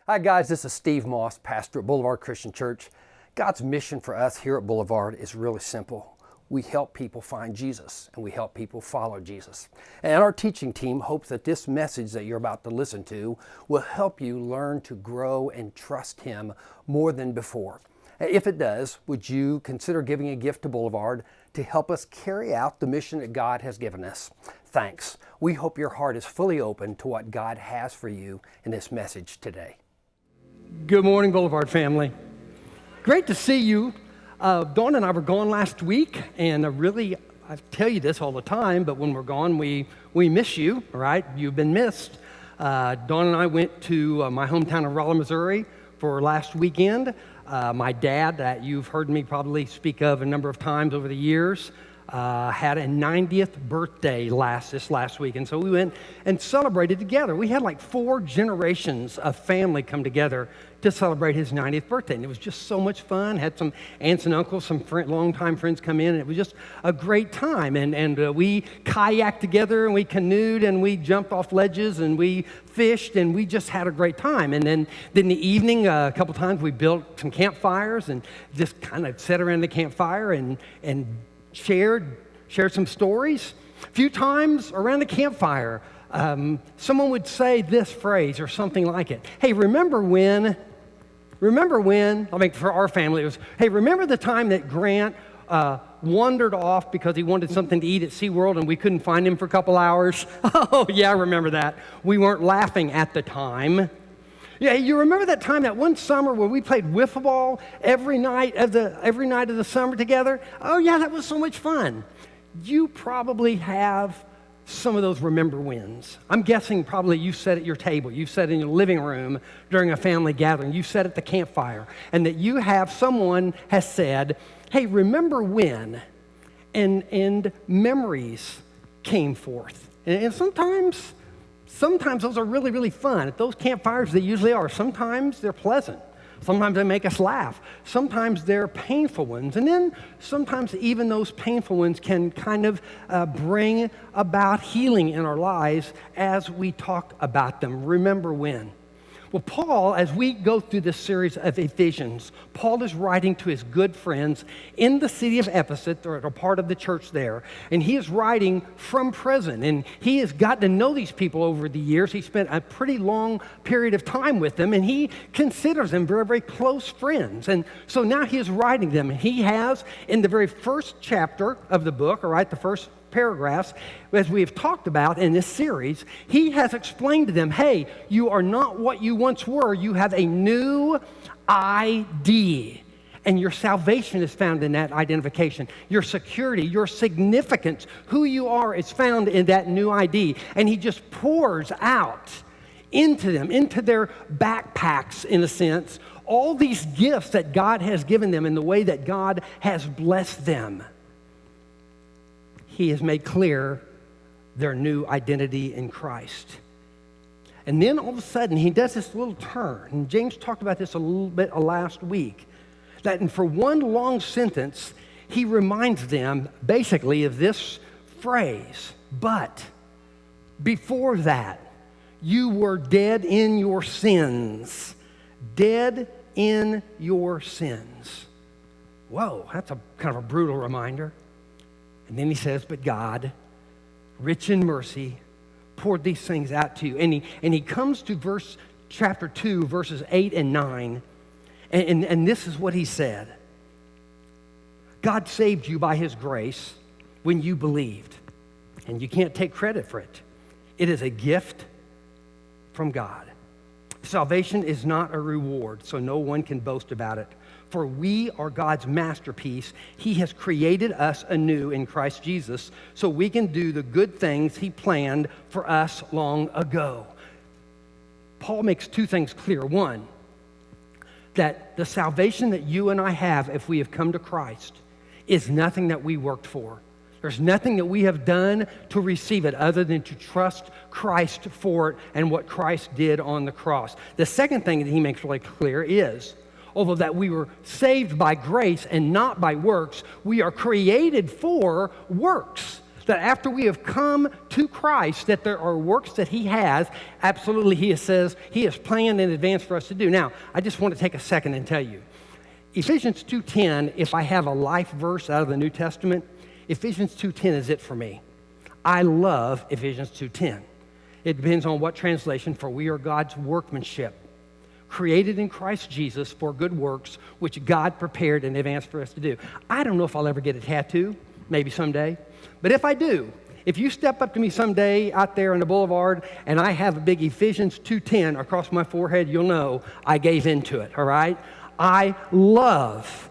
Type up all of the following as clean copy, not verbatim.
Hi guys, this is Steve Moss, pastor at Boulevard Christian Church. God's mission for us here at Boulevard is really simple. We help people find Jesus and we help people follow Jesus. And our teaching team hopes that this message that you're about to listen to will help you learn to grow and trust Him more than before. If it does, would you consider giving a gift to Boulevard to help us carry out the mission that God has given us? Thanks. We hope your heart is fully open to what God has for you in this message today. Good morning, Boulevard family. Great to see you. Dawn and I were gone last week, and I tell you this all the time, but when we're gone, we miss you, all right? You've been missed. Dawn and I went to my hometown of Raleigh, Missouri for last weekend. My dad, that you've heard me probably speak of a number of times over the years, had a 90th birthday this last week, and so we went and celebrated together. We had like 4 generations of family come together to celebrate his 90th birthday, and it was just so much fun. Had some aunts and uncles, some longtime friends come in, and it was just a great time. And we kayaked together, and we canoed, and we jumped off ledges, and we fished, and we just had a great time. And then in the evening, a couple times, we built some campfires and just kind of sat around the campfire and shared some stories. A few times around the campfire, someone would say this phrase or something like it. Hey, remember when, I mean, for our family, it was, hey, remember the time that Grant wandered off because he wanted something to eat at SeaWorld and we couldn't find him for a couple hours? Oh, yeah, I remember that. We weren't laughing at the time. Yeah, you remember that time, that one summer where we played wiffle ball every night of the summer together? Oh yeah, that was so much fun. You probably have some of those remember wins. I'm guessing probably you sat at your table, you sat in your living room during a family gathering, you sat at the campfire, and that you have someone has said, hey, remember when? And memories came forth. And sometimes those are really, really fun. At those campfires, they usually are. Sometimes they're pleasant. Sometimes they make us laugh. Sometimes they're painful ones. And then sometimes even those painful ones can kind of bring about healing in our lives as we talk about them. Remember when? Well, Paul, as we go through this series of Ephesians, Paul is writing to his good friends in the city of Ephesus, or a part of the church there, and he is writing from prison, and he has gotten to know these people over the years. He spent a pretty long period of time with them, and he considers them very, very close friends, and so now he is writing them. He has, in the very first chapter of the book, all right, the first paragraphs, as we have talked about in this series, he has explained to them, hey, you are not what you once were. You have a new ID, and your salvation is found in that identification. Your security, your significance, who you are is found in that new ID, and he just pours out into them, into their backpacks, in a sense, all these gifts that God has given them in the way that God has blessed them. He has made clear their new identity in Christ. And then all of a sudden, he does this little turn. And James talked about this a little bit last week. That for one long sentence, he reminds them basically of this phrase, but before that, you were dead in your sins. Dead in your sins. Whoa, that's a kind of a brutal reminder. And then he says, but God, rich in mercy, poured these things out to you. And he comes to chapter 2, verses 8 and 9, and this is what he said. God saved you by his grace when you believed, and you can't take credit for it. It is a gift from God. Salvation is not a reward, so no one can boast about it. For we are God's masterpiece. He has created us anew in Christ Jesus so we can do the good things he planned for us long ago. Paul makes 2 things clear. One, that the salvation that you and I have if we have come to Christ is nothing that we worked for. There's nothing that we have done to receive it other than to trust Christ for it and what Christ did on the cross. The second thing that he makes really clear is, although that we were saved by grace and not by works, we are created for works. That after we have come to Christ, that there are works that he has, absolutely he says he has planned in advance for us to do. Now, I just want to take a second and tell you, Ephesians 2:10, if I have a life verse out of the New Testament, Ephesians 2:10 is it for me. I love Ephesians 2:10. It depends on what translation, for we are God's workmanship, created in Christ Jesus for good works, which God prepared in advance for us to do. I don't know if I'll ever get a tattoo, maybe someday. But if I do, if you step up to me someday out there on the boulevard and I have a big Ephesians 2:10 across my forehead, you'll know I gave into it, all right? I love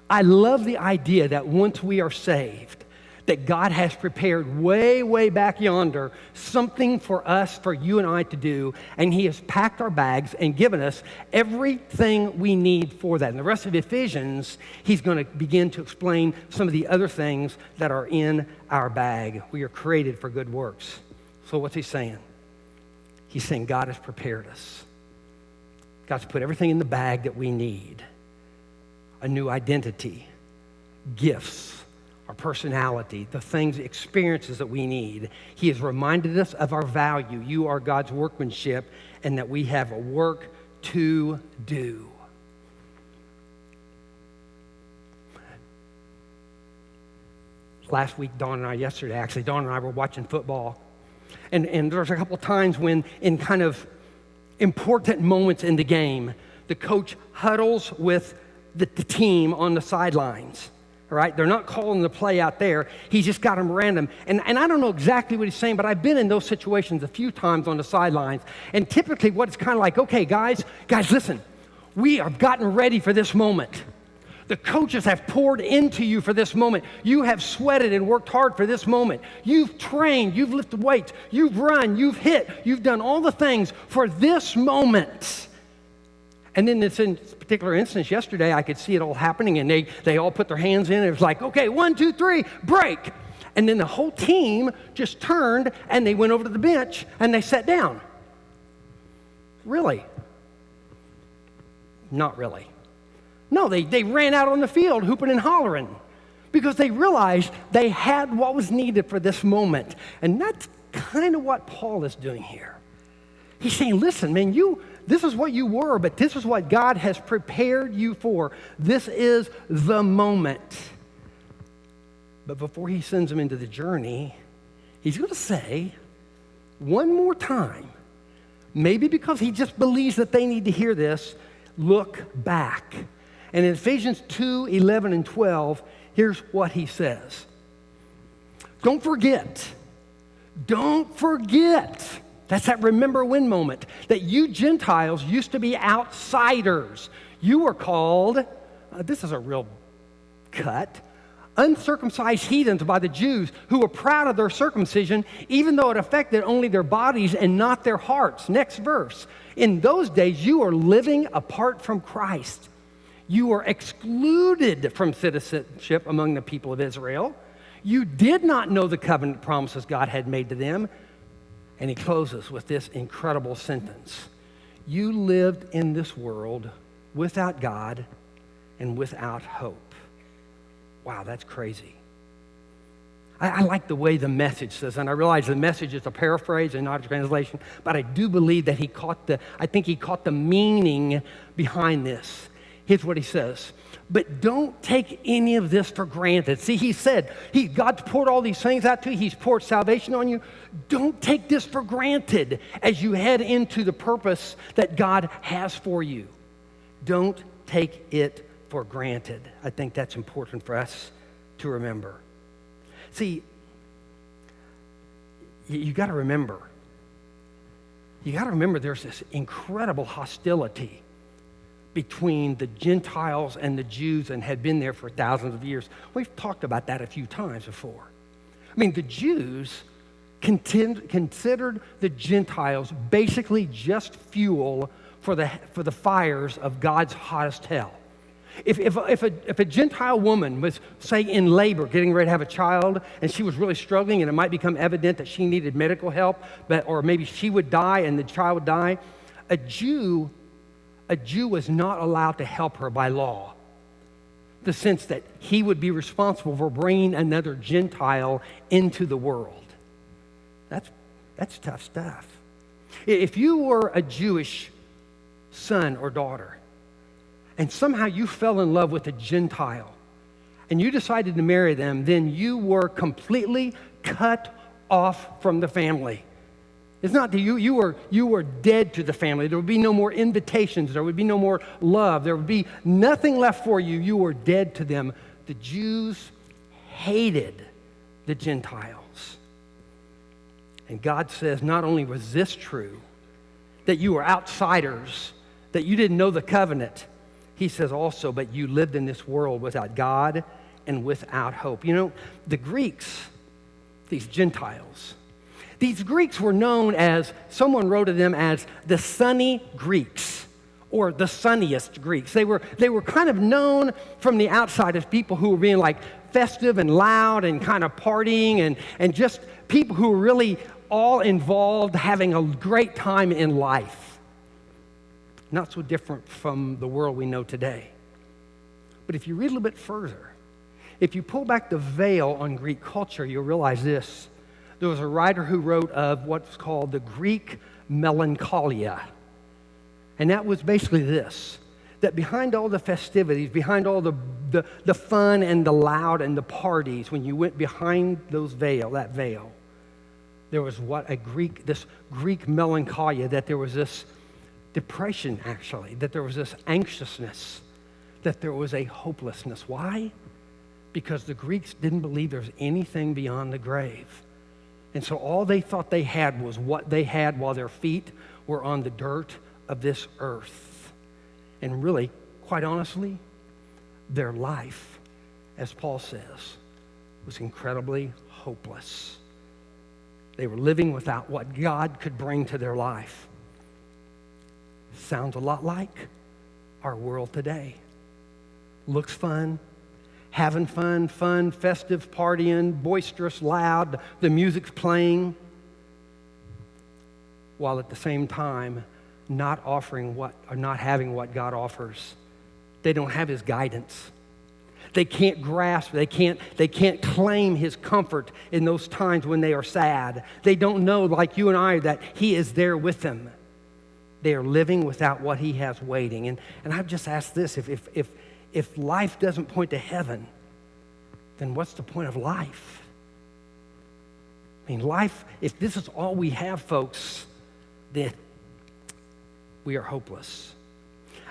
the idea that once we are saved, that God has prepared way, way back yonder something for us, for you and I to do, and he has packed our bags and given us everything we need for that. In the rest of Ephesians, he's going to begin to explain some of the other things that are in our bag. We are created for good works. So what's he saying? He's saying God has prepared us. God's put everything in the bag that we need. A new identity, gifts, our personality, the things, experiences that we need. He has reminded us of our value. You are God's workmanship, and that we have a work to do. Last week, Dawn and I were watching football. And there's a couple times when, in kind of important moments in the game, the coach huddles with the team on the sidelines. All right? They're not calling the play out there. He's just got them random. And I don't know exactly what he's saying, but I've been in those situations a few times on the sidelines. And typically what it's kind of like, okay, guys, listen, we have gotten ready for this moment. The coaches have poured into you for this moment. You have sweated and worked hard for this moment. You've trained, you've lifted weights, you've run, you've hit, you've done all the things for this moment. And then this particular instance yesterday, I could see it all happening, and they all put their hands in, and it was like, okay, 1, 2, 3, break. And then the whole team just turned, and they went over to the bench, and they sat down. Really? Not really. No, they ran out on the field hooping and hollering because they realized they had what was needed for this moment. And that's kind of what Paul is doing here. He's saying, listen, man, this is what you were, but this is what God has prepared you for. This is the moment. But before he sends them into the journey, he's going to say one more time, maybe because he just believes that they need to hear this, look back. And in Ephesians 2, 11 and 12, here's what he says. Don't forget. That's that remember when moment. That you Gentiles used to be outsiders. You were called, this is a real cut, uncircumcised heathens by the Jews who were proud of their circumcision, even though it affected only their bodies and not their hearts. Next verse. In those days, you are living apart from Christ. You were excluded from citizenship among the people of Israel. You did not know the covenant promises God had made to them. And he closes with this incredible sentence. You lived in this world without God and without hope. Wow, that's crazy. I like the way the Message says, and I realize the Message is a paraphrase and not a translation, but I do believe that he caught the meaning behind this. Here's what he says. But don't take any of this for granted. See, he said, God's poured all these things out to you. He's poured salvation on you. Don't take this for granted as you head into the purpose that God has for you. Don't take it for granted. I think that's important for us to remember. See, you got to remember. You got to remember there's this incredible hostility between the Gentiles and the Jews and had been there for thousands of years. We've talked about that a few times before. I mean, the Jews considered the Gentiles basically just fuel for the fires of God's hottest hell. If a Gentile woman was, say, in labor, getting ready to have a child, and she was really struggling, and it might become evident that she needed medical help, or maybe she would die and the child would die, a Jew was not allowed to help her by law. the sense that he would be responsible for bringing another Gentile into the world. That's tough stuff. If you were a Jewish son or daughter, and somehow you fell in love with a Gentile, and you decided to marry them, then you were completely cut off from the family. It's not that you were dead to the family. There would be no more invitations. There would be no more love. There would be nothing left for you. You were dead to them. The Jews hated the Gentiles. And God says not only was this true, that you were outsiders, that you didn't know the covenant, he says also, but you lived in this world without God and without hope. You know, the Greeks, these Gentiles, these Greeks were known as, someone wrote of them as the sunny Greeks, or the sunniest Greeks. They were kind of known from the outside as people who were being like festive and loud and kind of partying and just people who were really all involved, having a great time in life. Not so different from the world we know today. But if you read a little bit further, if you pull back the veil on Greek culture, you'll realize this. There was a writer who wrote of what's called the Greek melancholia. And that was basically this, that behind all the festivities, behind all the fun and the loud and the parties, when you went behind that veil, there was this Greek melancholia, that there was this depression, actually, that there was this anxiousness, that there was a hopelessness. Why? Because the Greeks didn't believe there was anything beyond the grave. And so all they thought they had was what they had while their feet were on the dirt of this earth. And really, quite honestly, their life, as Paul says, was incredibly hopeless. They were living without what God could bring to their life. Sounds a lot like our world today. Looks fun, having fun, festive, partying, boisterous, loud, the music's playing, while at the same time not having what God offers. They don't have his guidance. They can't grasp, they can't claim his comfort in those times when they are sad. They don't know, like you and I, that he is there with them. They are living without what he has waiting. And I've just asked this, if life doesn't point to heaven, then what's the point of life? I mean, life, if this is all we have, folks, then we are hopeless.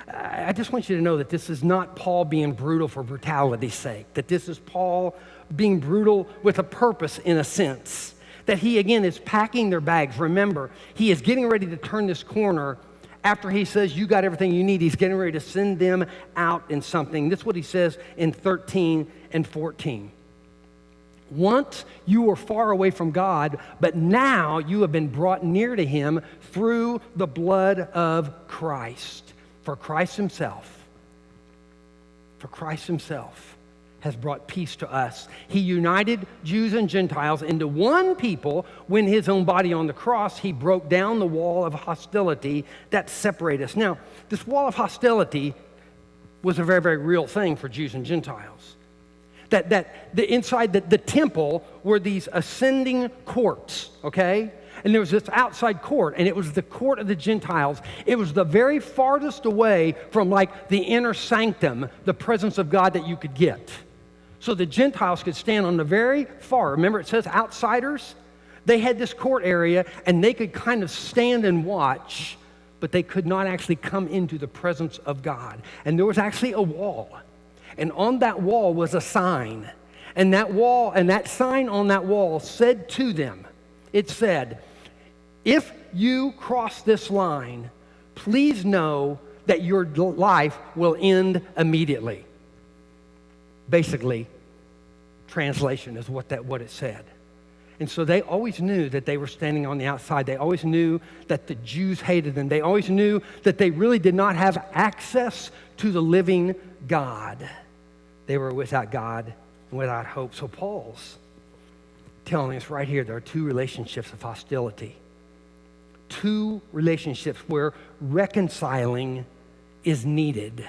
I just want you to know that this is not Paul being brutal for brutality's sake, that this is Paul being brutal with a purpose, in a sense, that he, again, is packing their bags. Remember, he is getting ready to turn this corner. After he says, you got everything you need, he's getting ready to send them out in something. This is what he says in 13 and 14. Once you were far away from God, but now you have been brought near to him through the blood of Christ. For Christ himself has brought peace to us. He united Jews and Gentiles into one people when his own body on the cross, he broke down the wall of hostility that separated us. Now, this wall of hostility was a very, very real thing for Jews and Gentiles. That the inside the temple were these ascending courts, okay? And there was this outside court, and it was the court of the Gentiles. It was the very farthest away from like the inner sanctum, the presence of God, that you could get. So the Gentiles could stand on the very far. Remember, it says outsiders? They had this court area, and they could kind of stand and watch, but they could not actually come into the presence of God. And there was actually a wall. And on that wall was a sign. And that wall, and that sign on that wall said to them, it said, if you cross this line, please know that your life will end immediately. Basically, translation is what it said. And so they always knew that they were standing on the outside. They always knew that the Jews hated them. They always knew that they really did not have access to the living God. They were without God and without hope. So Paul's telling us right here there are two relationships of hostility. Two relationships where reconciling is needed.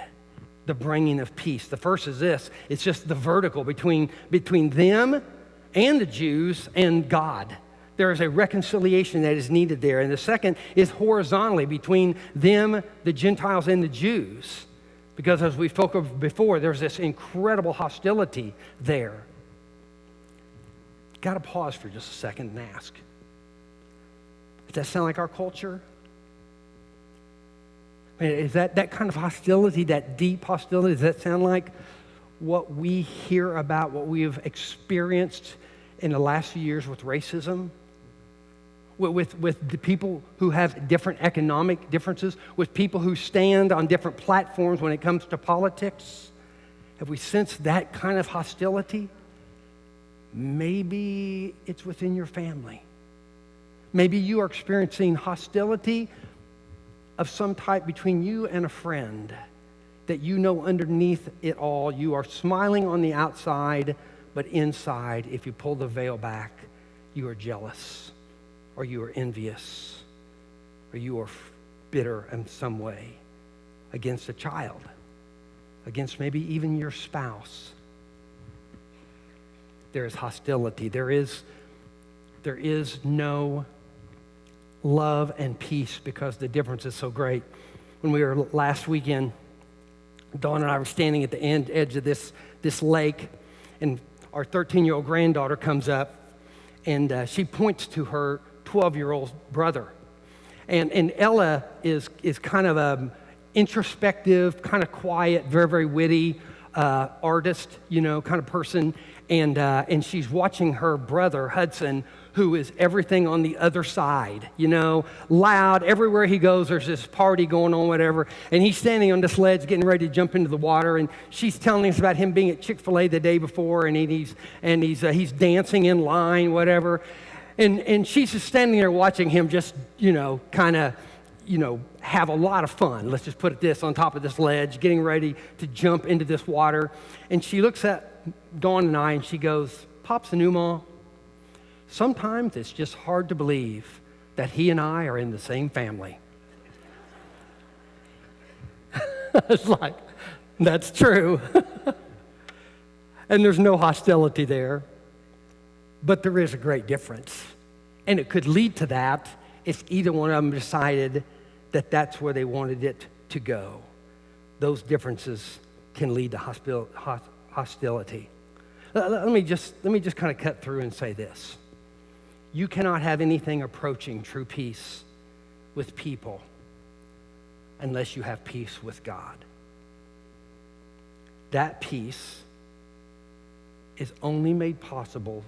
the bringing of peace. The first is this. It's just the vertical between them and the Jews and God. There is a reconciliation that is needed there. And the second is horizontally between them, the Gentiles, and the Jews. Because as we spoke of before, there's this incredible hostility there. Got to pause for just a second and ask, does that sound like our culture? I mean, is that kind of hostility, that deep hostility, does that sound like what we hear about, what we have experienced in the last few years with racism? With the people who have different economic differences, with people who stand on different platforms when it comes to politics? Have we sensed that kind of hostility? Maybe it's within your family. Maybe you are experiencing hostility of some type between you and a friend that you know underneath it all, you are smiling on the outside, but inside, if you pull the veil back, you are jealous, or you are envious, or you are bitter in some way against a child, against maybe even your spouse. There is hostility. There is no love and peace because the difference is so great. When we were last weekend, Dawn and I were standing at the edge of this lake, and our 13-year-old granddaughter comes up, and she points to her 12-year-old brother. And Ella is kind of a introspective, kind of quiet, very, very witty artist, kind of person. And she's watching her brother, Hudson, who is everything on the other side, loud. Everywhere he goes, there's this party going on, whatever. And he's standing on this ledge getting ready to jump into the water. And she's telling us about him being at Chick-fil-A the day before, and he's dancing in line, whatever. And she's just standing there watching him just, kind of, have a lot of fun. Let's just put it this, on top of this ledge, getting ready to jump into this water. And she looks at Dawn and I, and she goes, "Pops and Uma, sometimes it's just hard to believe that he and I are in the same family." It's like, that's true. And there's no hostility there. But there is a great difference. And it could lead to that if either one of them decided that that's where they wanted it to go. Those differences can lead to hostility. Let me just kind of cut through and say this. You cannot have anything approaching true peace with people unless you have peace with God. That peace is only made possible,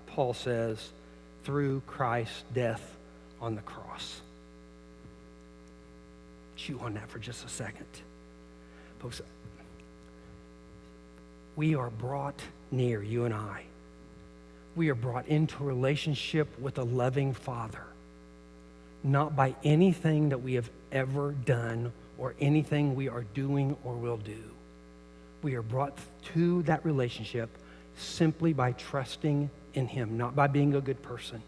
Paul says, through Christ's death on the cross. Chew on that for just a second. Folks, we are brought near, you and I. We are brought into a relationship with a loving Father, not by anything that we have ever done or anything we are doing or will do. We are brought to that relationship simply by trusting in Him, not by being a good person.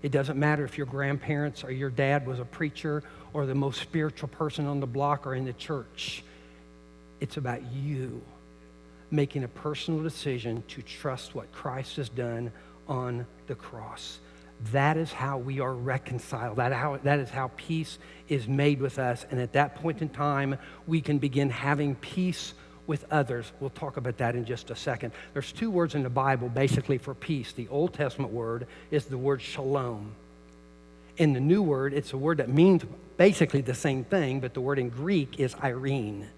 It doesn't matter if your grandparents or your dad was a preacher or the most spiritual person on the block or in the church. It's about you making a personal decision to trust what Christ has done on the cross. That is how we are reconciled. That is how peace is made with us. And at that point in time, we can begin having peace with others. We'll talk about that in just a second. There's two words in the Bible basically for peace. The Old Testament word is the word shalom. In the New Word, it's a word that means basically the same thing, but the word in Greek is irene.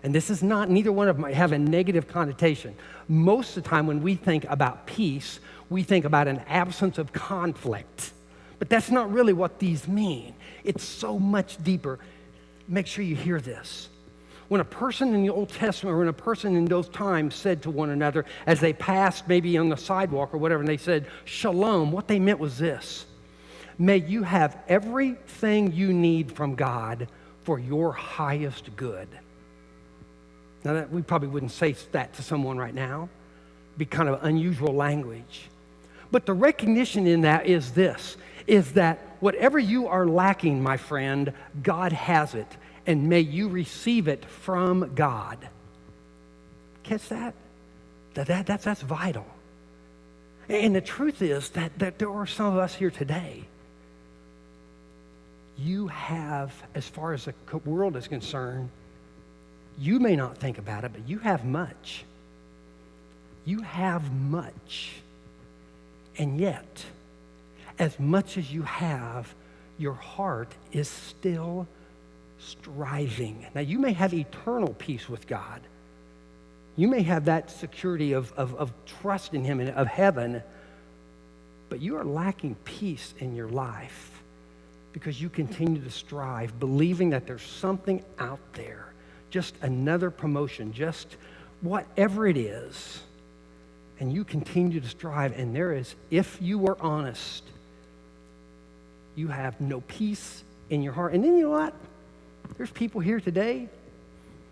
And this is not, neither one of them have a negative connotation. Most of the time when we think about peace, we think about an absence of conflict. But that's not really what these mean. It's so much deeper. Make sure you hear this. When a person in the Old Testament or when a person in those times said to one another as they passed maybe on the sidewalk or whatever, and they said, shalom, what they meant was this: may you have everything you need from God for your highest good. Now, we probably wouldn't say that to someone right now. It'd be kind of unusual language. But the recognition in that is this, is that whatever you are lacking, my friend, God has it. and may you receive it from God. Catch that? That's vital. And the truth is that there are some of us here today. You have, as far as the world is concerned, you may not think about it, but you have much. You have much. And yet, as much as you have, your heart is still striving. Now, you may have eternal peace with God. You may have that security of trust in Him and of heaven, but you are lacking peace in your life because you continue to strive, believing that there's something out there, just another promotion, just whatever it is, and you continue to strive, and there is, if you were honest, you have no peace in your heart. And then you know what? There's people here today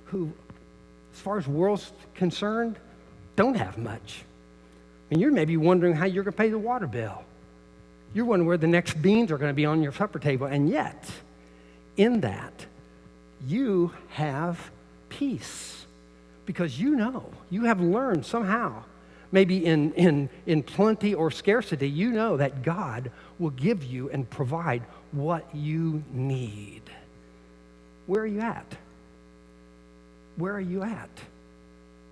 who, as far as world's concerned, don't have much. I mean, you're maybe wondering how you're going to pay the water bill. You're wondering where the next beans are going to be on your supper table. And yet, in that, you have peace because you know, you have learned somehow, maybe in plenty or scarcity, you know that God will give you and provide what you need. Where are you at? Where are you at?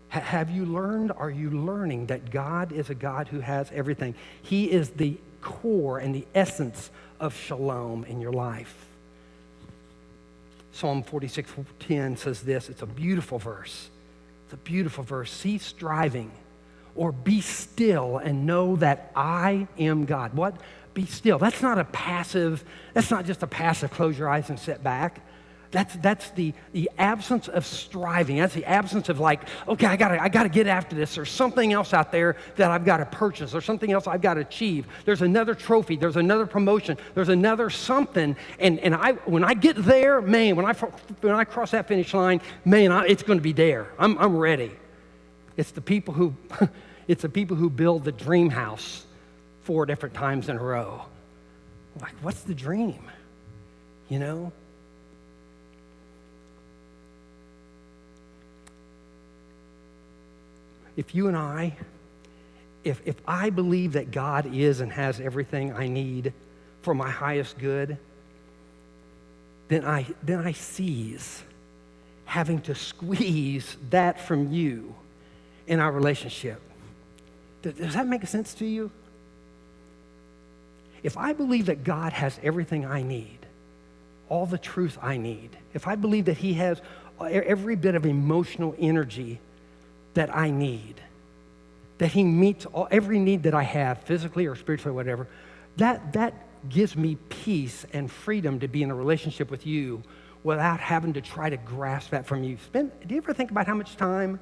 Have you learned, are you learning that God is a God who has everything? He is the core and the essence of shalom in your life. Psalm 46:10 says this. It's a beautiful verse. It's a beautiful verse. Cease striving, or be still and know that I am God. What? Be still. That's not just a passive close your eyes and sit back. That's the absence of striving. That's the absence of like, okay, I gotta get after this. There's something else out there that I've got to purchase. There's something else I've got to achieve. There's another trophy. There's another promotion. There's another something. And when I get there, man, when I cross that finish line, man, it's going to be there. I'm ready. It's the people who build the dream house 4 different times in a row. Like, what's the dream? You know? If you and I, if I believe that God is and has everything I need for my highest good, then I cease having to squeeze that from you in our relationship. Does that make sense to you? If I believe that God has everything I need, all the truth I need, if I believe that He has every bit of emotional energy that I need, that He meets every need that I have, physically or spiritually or whatever, that gives me peace and freedom to be in a relationship with you without having to try to grasp that from you. Do you ever think about how much time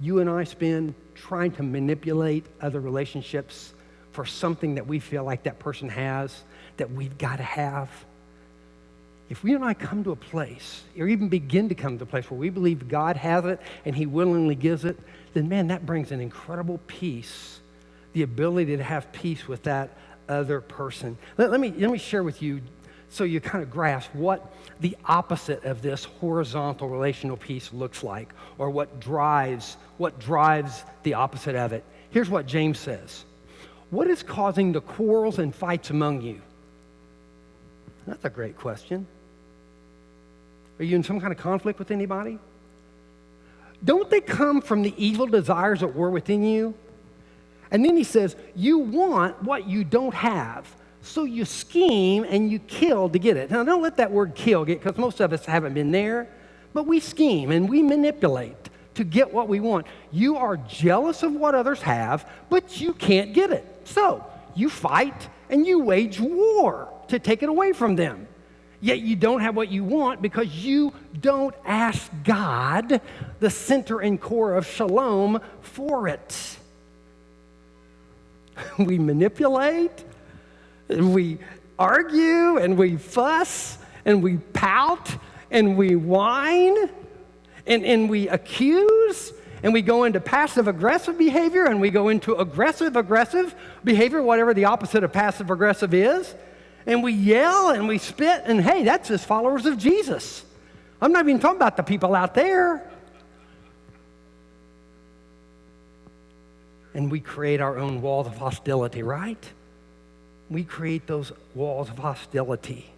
you and I spend trying to manipulate other relationships for something that we feel like that person has, that we've got to have? If we and I come to a place, or even begin to come to a place where we believe God has it and He willingly gives it, then man, that brings an incredible peace, the ability to have peace with that other person. Let me share with you so you kind of grasp what the opposite of this horizontal relational peace looks like, or what drives the opposite of it. Here's what James says. What is causing the quarrels and fights among you? That's a great question. Are you in some kind of conflict with anybody? Don't they come from the evil desires that were within you? And then he says, you want what you don't have, so you scheme and you kill to get it. Now, don't let that word kill get, because most of us haven't been there, but we scheme and we manipulate to get what we want. You are jealous of what others have, but you can't get it. So you fight and you wage war to take it away from them. Yet you don't have what you want because you don't ask God, the center and core of shalom, for it. We manipulate, and we argue, and we fuss, and we pout, and we whine, and we accuse, and we go into passive-aggressive behavior, and we go into aggressive behavior, whatever the opposite of passive-aggressive is. And we yell and we spit, and hey, that's as followers of Jesus. I'm not even talking about the people out there. And we create our own walls of hostility, right? We create those walls of hostility.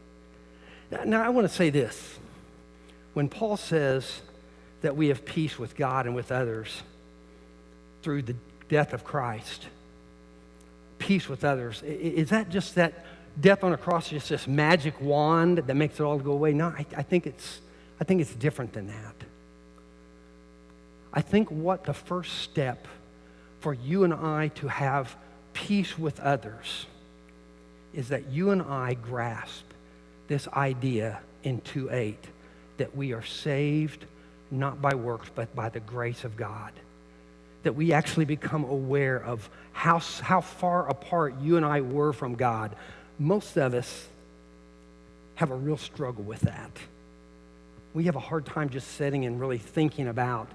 Now, I want to say this. When Paul says that we have peace with God and with others through the death of Christ, peace with others, is that just that death on a cross, just this magic wand that makes it all go away? No, I think it's different than that. I think what the first step for you and I to have peace with others is that you and I grasp this idea in 2:8 that we are saved not by works but by the grace of God. That we actually become aware of how far apart you and I were from God. Most of us have a real struggle with that. We have a hard time just sitting and really thinking about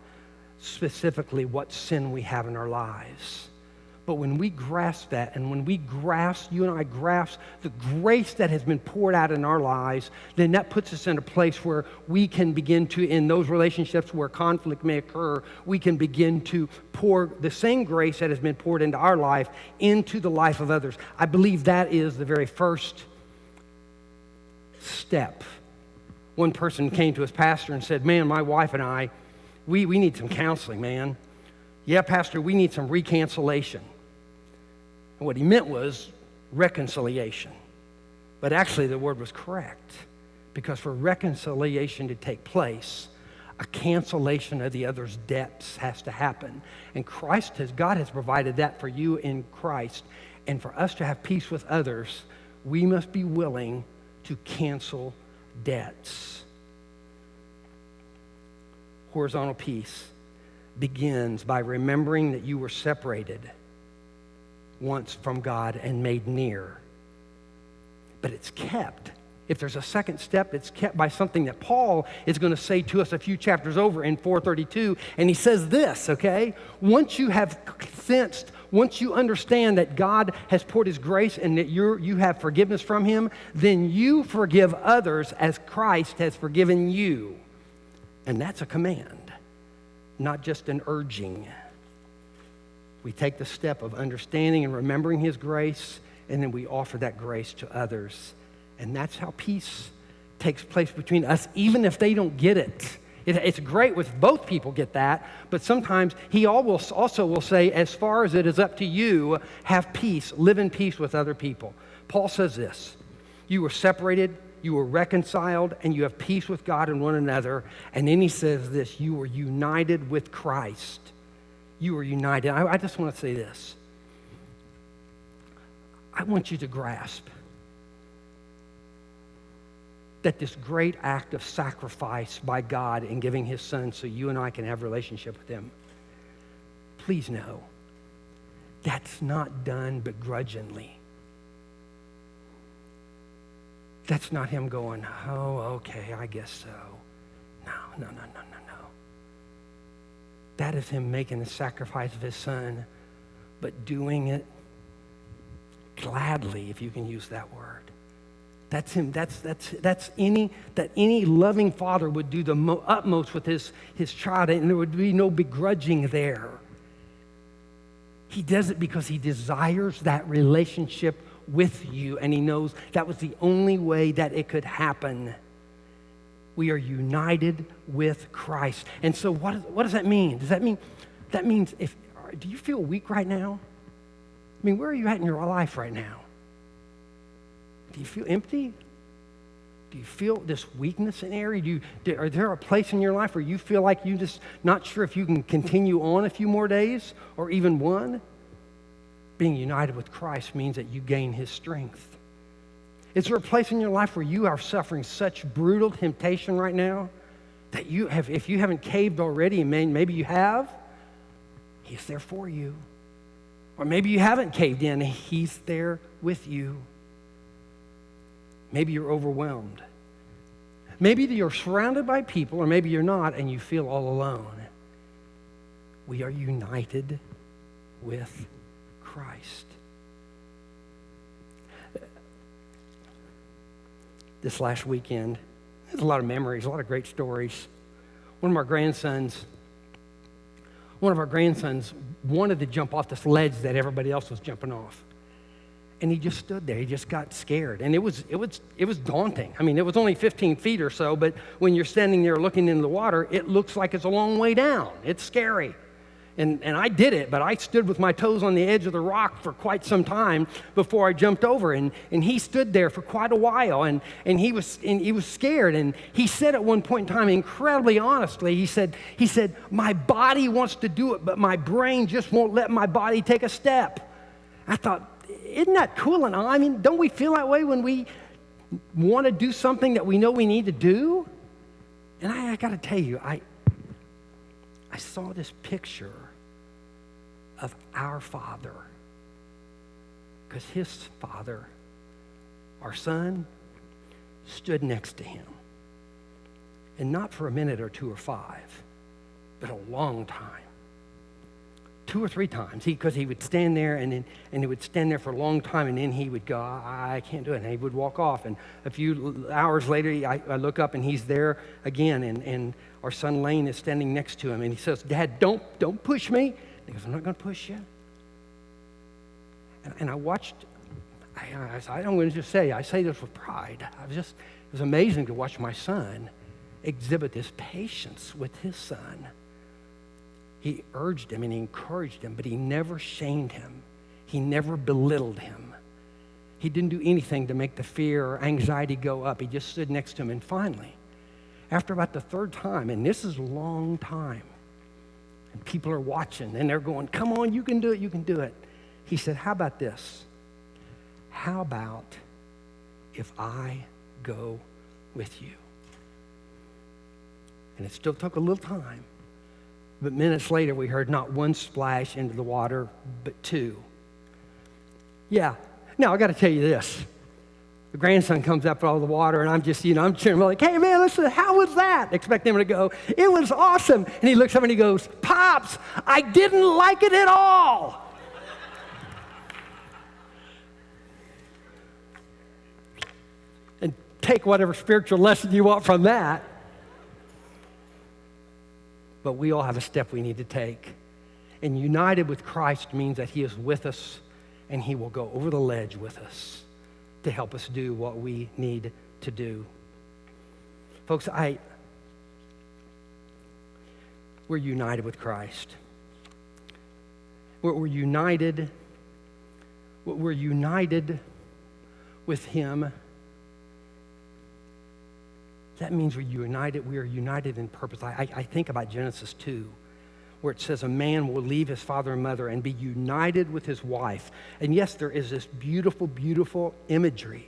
specifically what sin we have in our lives. But when we grasp that, and when you and I grasp the grace that has been poured out in our lives, then that puts us in a place where we can begin to, in those relationships where conflict may occur, we can begin to pour the same grace that has been poured into our life into the life of others. I believe that is the very first step. One person came to his pastor and said, "Man, my wife and I, we need some counseling, man." "Yeah, pastor, we need some reconciliation." And what he meant was reconciliation. But actually the word was correct, because for reconciliation to take place, a cancellation of the other's debts has to happen. And God has provided that for you in Christ. And for us to have peace with others, we must be willing to cancel debts. Horizontal peace begins by remembering that you were separated once from God and made near. But it's kept. If there's a second step, it's kept by something that Paul is going to say to us a few chapters over in 4:32. And he says this, okay? Once you have sensed, once you understand that God has poured his grace and that you have forgiveness from him, then you forgive others as Christ has forgiven you. And that's a command, not just an urging. We take the step of understanding and remembering his grace, and then we offer that grace to others. And that's how peace takes place between us, even if they don't get it. It's great if both people get that, but sometimes he also will say, as far as it is up to you, have peace, live in peace with other people. Paul says this: you were separated, you were reconciled, and you have peace with God and one another. And then he says this: you were united with Christ. You were united. I just want to say this. I want you to grasp that this great act of sacrifice by God in giving his son so you and I can have a relationship with him, please know, that's not done begrudgingly. That's not him going, "Oh, okay, I guess so." No. That is him making the sacrifice of his son, but doing it gladly, if you can use that word. That's him. That's any loving father would do the utmost with his child, and there would be no begrudging there. He does it because he desires that relationship with you, and he knows that was the only way that it could happen. We are united with Christ. And so what does that mean? Does that mean, do you feel weak right now? I mean, where are you at in your life right now? Do you feel empty? Do you feel this weakness in area? Are there a place in your life where you feel like you're just not sure if you can continue on a few more days or even one? Being united with Christ means that you gain his strength. Is there a place in your life where you are suffering such brutal temptation right now that if you haven't caved already, and maybe you have, he's there for you. Or maybe you haven't caved in, he's there with you. Maybe you're overwhelmed. Maybe you're surrounded by people, or maybe you're not, and you feel all alone. We are united with Christ. This last weekend, There's a lot of memories, a lot of great stories. One of our grandsons wanted to jump off this ledge that everybody else was jumping off. And he just stood there. He just got scared. And it was daunting. I mean, it was only 15 feet or so, but when you're standing there looking into the water, it looks like it's a long way down. It's scary. And I did it, but I stood with my toes on the edge of the rock for quite some time before I jumped over. And he stood there for quite a while, and he was scared. And he said at one point in time, incredibly honestly, he said, my body wants to do it, but my brain just won't let my body take a step. I thought, isn't that cool and all? I mean, don't we feel that way when we want to do something that we know we need to do? And I got to tell you, I saw this picture of our Father, because his Father, our son, stood next to him. And not for a minute or 2 or 5, but a long time. 2 or 3 times, because he would stand there and he would stand there for a long time, and then he would go, I can't do it, and he would walk off. And a few hours later, I look up and he's there again, and our son Lane is standing next to him, and he says, Dad, don't push me. And he goes, I'm not going to push you. And I watched. I'm going to just say, I say this with pride. It was amazing to watch my son exhibit this patience with his son. He urged him and he encouraged him, but he never shamed him. He never belittled him. He didn't do anything to make the fear or anxiety go up. He just stood next to him. And finally, after about the 3rd time, and this is a long time, and people are watching, and they're going, come on, you can do it, you can do it. He said, how about this? How about if I go with you? And it still took a little time. But minutes later, we heard not 1 splash into the water, but 2. Yeah. Now, I got to tell you this. The grandson comes up with all the water, and I'm just, I'm cheering. I'm like, hey, man, listen, how was that? Expect him to go, it was awesome. And he looks up and he goes, Pops, I didn't like it at all. And take whatever spiritual lesson you want from that. But we all have a step we need to take. And united with Christ means that he is with us and he will go over the ledge with us to help us do what we need to do. Folks, we're united with Christ. We're united with him. That means we are united in purpose. I think about Genesis 2, where it says a man will leave his father and mother and be united with his wife. And yes, there is this beautiful, beautiful imagery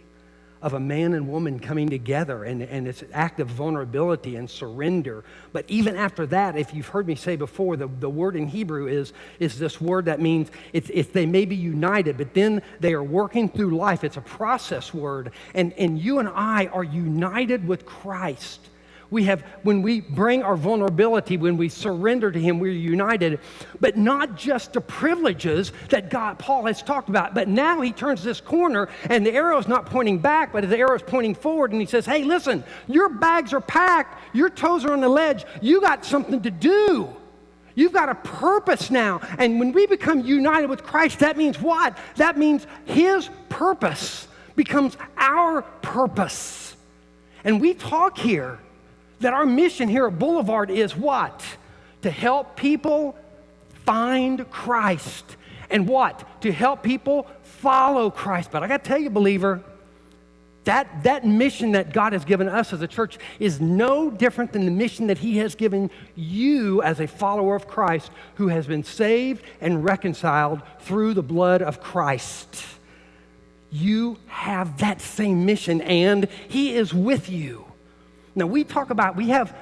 of a man and woman coming together, and it's an act of vulnerability and surrender. But even after that, if you've heard me say before, the word in Hebrew is this word that means it's they may be united, but then they are working through life. It's a process word. And you and I are united with Christ. When we bring our vulnerability, when we surrender to him, we're united, but not just the privileges that Paul has talked about, but now he turns this corner and the arrow is not pointing back, but the arrow is pointing forward, and he says, hey, listen, your bags are packed, your toes are on the ledge, you got something to do. You've got a purpose now. And when we become united with Christ, that means what? That means his purpose becomes our purpose. And we talk here that our mission here at Boulevard is what? To help people find Christ. And what? To help people follow Christ. But I got to tell you, believer, that mission that God has given us as a church is no different than the mission that he has given you as a follower of Christ who has been saved and reconciled through the blood of Christ. You have that same mission, and he is with you. Now, we have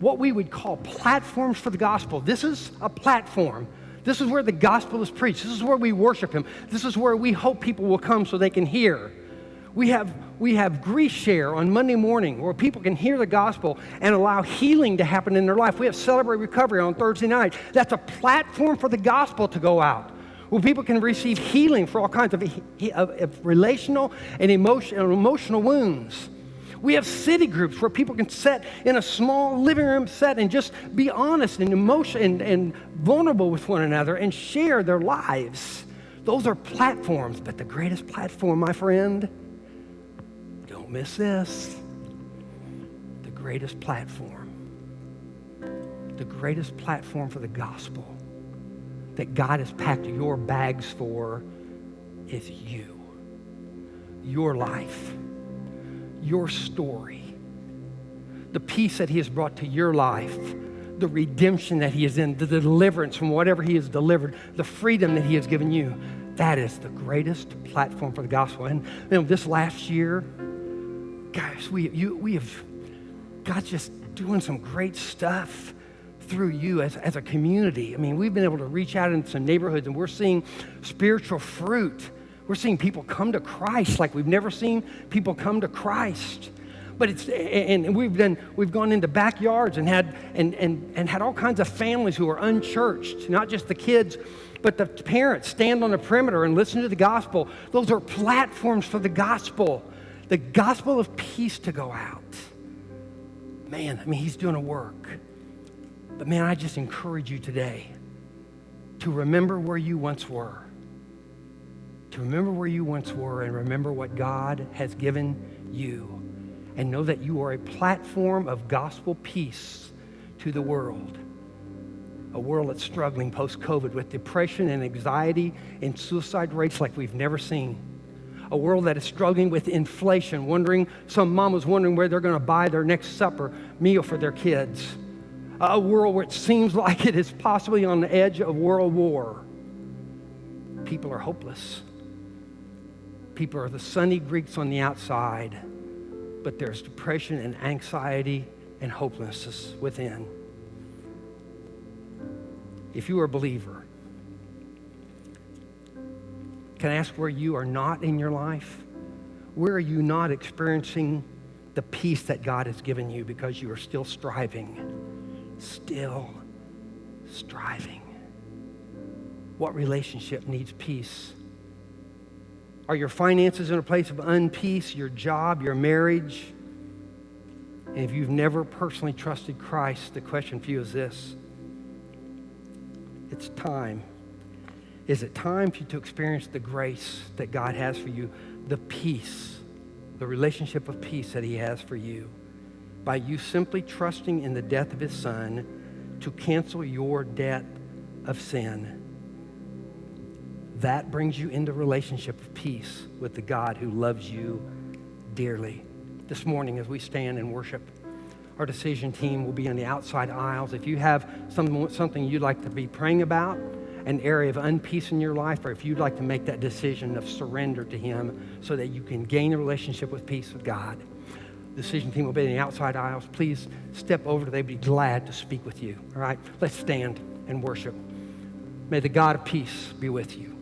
what we would call platforms for the gospel. This is a platform. This is where the gospel is preached. This is where we worship him. This is where we hope people will come so they can hear. We have Grief Share on Monday morning where people can hear the gospel and allow healing to happen in their life. We have Celebrate Recovery on Thursday night. That's a platform for the gospel to go out, where people can receive healing for all kinds of relational and emotional wounds. We have city groups where people can sit in a small living room set and just be honest and emotional and vulnerable with one another and share their lives. Those are platforms, but the greatest platform, my friend, don't miss this. The greatest platform for the gospel that God has packed your bags for is you. Your life, your story, the peace that he has brought to your life, the redemption that he is in, the deliverance from whatever he has delivered, the freedom that he has given you. That is the greatest platform for the gospel. And this last year, guys, we have God's just doing some great stuff through you as a community. I mean, we've been able to reach out into some neighborhoods, and we're seeing spiritual fruit. We're seeing people come to Christ like we've never seen people come to Christ. But we've gone into backyards and had all kinds of families who are unchurched, not just the kids, but the parents stand on the perimeter and listen to the gospel. Those are platforms for the gospel of peace to go out. Man, I mean, he's doing a work. But man, I just encourage you today to remember where you once were. To remember where you once were and remember what God has given you. And know that you are a platform of gospel peace to the world. A world that's struggling post-COVID with depression and anxiety and suicide rates like we've never seen. A world that is struggling with inflation, some mama's wondering where they're going to buy their next meal for their kids. A world where it seems like it is possibly on the edge of world war. People are hopeless. People are the sunny Greeks on the outside, but there's depression and anxiety and hopelessness within. If you are a believer, can I ask where you are not in your life? Where are you not experiencing the peace that God has given you because you are still striving? Still striving. What relationship needs peace? Are your finances in a place of unpeace? Your job, your marriage? And if you've never personally trusted Christ, the question for you is this. It's time. Is it time for you to experience the grace that God has for you, the peace, the relationship of peace that he has for you, by you simply trusting in the death of his Son to cancel your debt of sin? That brings you into relationship of peace with the God who loves you dearly. This morning as we stand and worship, our decision team will be on the outside aisles. If you have something you'd like to be praying about, an area of unpeace in your life, or if you'd like to make that decision of surrender to him so that you can gain a relationship with peace with God, the decision team will be in the outside aisles. Please step over. They'd be glad to speak with you. All right? Let's stand and worship. May the God of peace be with you.